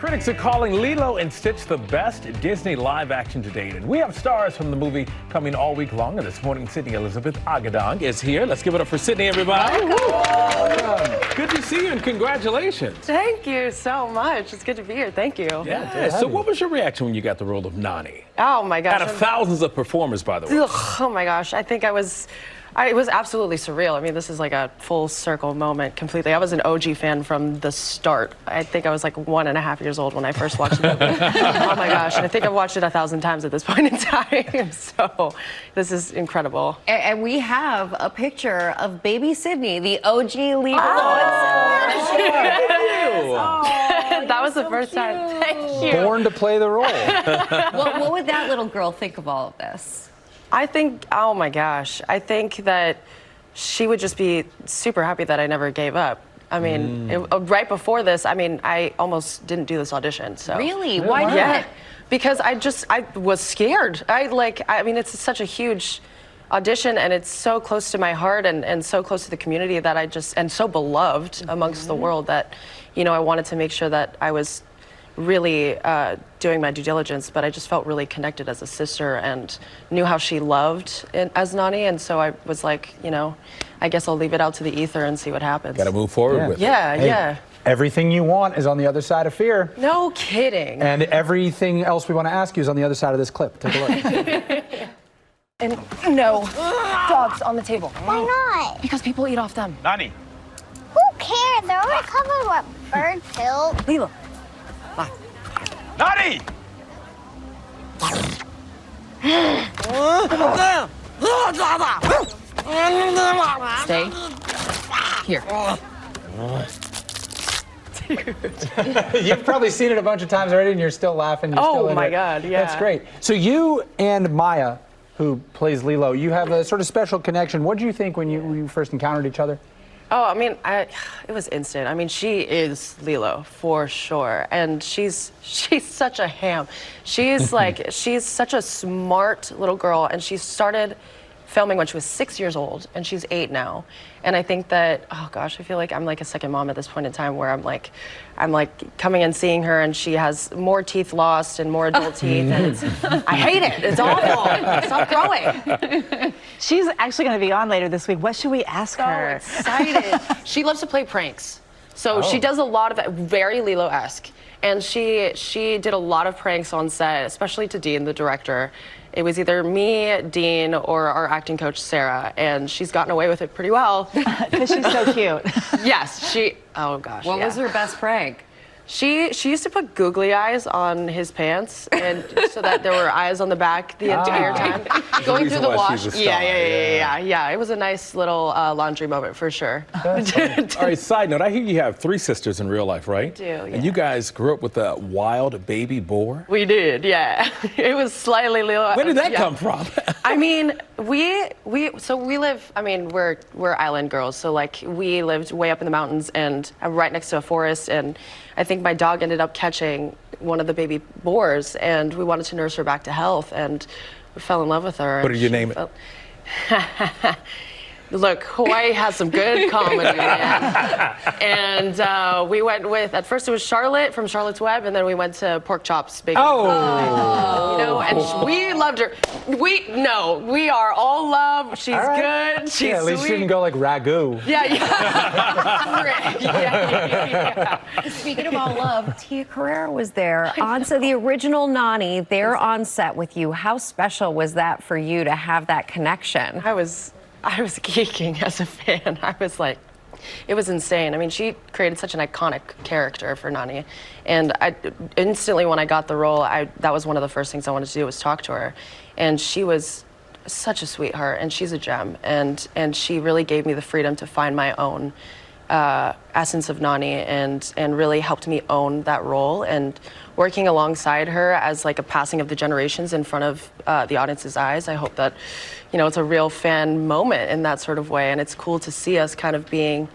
Critics are calling Lilo and Stitch the best Disney live action to date. And we have stars from the movie coming all week long. And this morning, Sydney Elizabeth Agudong is here. Let's give it up for Sydney, everybody. Welcome. Good to see you and congratulations. Thank you so much. It's good to be here. Thank you. Yeah. So what was your reaction when you got the role of Nani? Oh my gosh. Out of thousands of performers, by the way. Oh my gosh. I think it was absolutely surreal. I mean, this is like a full circle moment completely. I was an OG fan from the start. I think I was like 1.5 years old when I first watched the movie. Oh my gosh. And I think I've watched it 1,000 times at this point in time. So this is incredible. And we have a picture of baby Sydney, the OG Lilo. That was the first time. Thank you. Born to play the role. What would that little girl think of all of this? I think, oh my gosh, I think that she would just be super happy that I never gave up. I mean, right before this, I mean, I almost didn't do this audition. So Really? Why not? Yeah, because I was scared. I mean, it's such a huge audition and it's so close to my heart and so close to the community that and so beloved amongst the world that, you know, I wanted to make sure that I was really doing my due diligence, but I just felt really connected as a sister and knew how she loved as Nani, and so I was like, you know, I guess I'll leave it out to the ether and see what happens. Got to move forward with it. Yeah. Everything you want is on the other side of fear. No kidding. And everything else we want to ask you is on the other side of this clip. Take a look. And no dogs on the table. Why not? Because people eat off them. Nani. Who cares? They're already covered with bird poop. Lilo. Nani! Stay here. You've probably seen it a bunch of times already and you're still laughing. You're still in my it. God, yeah. That's great. So you and Maya, who plays Lilo, you have a sort of special connection. What did you think when you first encountered each other? Oh, I mean, it was instant. I mean, she is Lilo for sure, and she's such a ham. She's like she's such a smart little girl, and she started filming when she was 6 years old, and she's 8 now. And I think that, oh gosh, I feel like I'm like a second mom at this point in time, where I'm like coming and seeing her, and she has more teeth lost and more adult teeth, and I hate it. It's awful. Stop growing. She's actually going to be on later this week. What should we ask her? So excited. She loves to play pranks. So she does a lot of it, very Lilo-esque. And she did a lot of pranks on set, especially to Dean, the director. It was either me, Dean, or our acting coach, Sarah. And she's gotten away with it pretty well. Because she's so cute. Yes, oh gosh. What was her best prank? She used to put googly eyes on his pants, and so that there were eyes on the back the entire time, going through the wash. Yeah. It was a nice little laundry moment for sure. All right, side note, I hear you have 3 sisters in real life, right? I do, yeah. And you guys grew up with a wild baby boar? We did, yeah. It was slightly Lilo. Where did that come from? I mean, we live, I mean, we're island girls, so like we lived way up in the mountains and right next to a forest, and I think my dog ended up catching one of the baby boars, and we wanted to nurse her back to health, and we fell in love with her. What did you name it? Look, Hawaii has some good comedy, man. And we went with, at first it was Charlotte from Charlotte's Web, and then we went to Pork Chops Baking. Oh! You know, and we loved her. We are all love. She's good. She's at least sweet. you didn't go like ragu. Yeah. Speaking of all love, Tia Carrere was there on set, the original Nani. They're on set with you. How special was that for you to have that connection? I was geeking as a fan. I was like, it was insane. I mean, she created such an iconic character for Nani, and instantly when I got the role, that was one of the first things I wanted to do was talk to her, and she was such a sweetheart, and she's a gem, and she really gave me the freedom to find my own essence of Nani, and really helped me own that role. And working alongside her as like a passing of the generations in front of the audience's eyes, I hope that, you know, it's a real fan moment in that sort of way. And it's cool to see us kind of being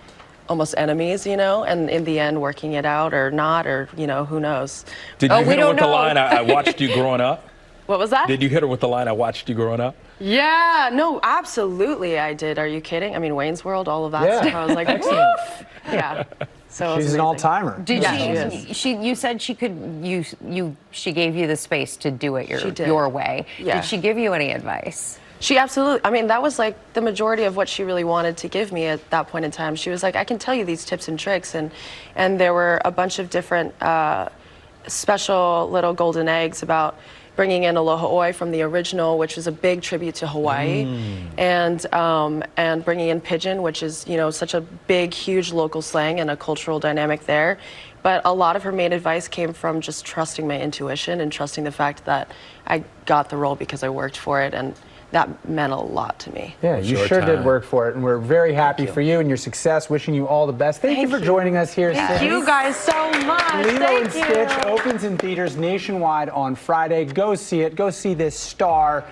almost enemies, you know, and in the end working it out or not, or, you know, who knows. Did you hit her with the line, I watched you growing up? What was that? Did you hit her with the line, I watched you growing up? Yeah, no, absolutely I did. Are you kidding? I mean, Wayne's World, all of that stuff. I was like, woof. Yeah. So it was She's an amazing. all-timer. Did Yeah, you said she could she gave you the space to do it She did. your way. Yeah. Did she give you any advice? She absolutely, I mean, that was like the majority of what she really wanted to give me at that point in time. She was like, I can tell you these tips and tricks. And there were a bunch of different special little golden eggs about bringing in aloha oi from the original, which was a big tribute to Hawaii, and bringing in pidgin, which is, you know, such a big, huge local slang and a cultural dynamic there. But a lot of her main advice came from just trusting my intuition and trusting the fact that I got the role because I worked for it, and that meant a lot to me. Yeah, you Short sure did time. work for it, and we're very happy for you and your success. Wishing you all the best. Thank you for joining us here. Thank you guys so much. Lilo Thank and you. Stitch opens in theaters nationwide on Friday. Go see it. Go see this star.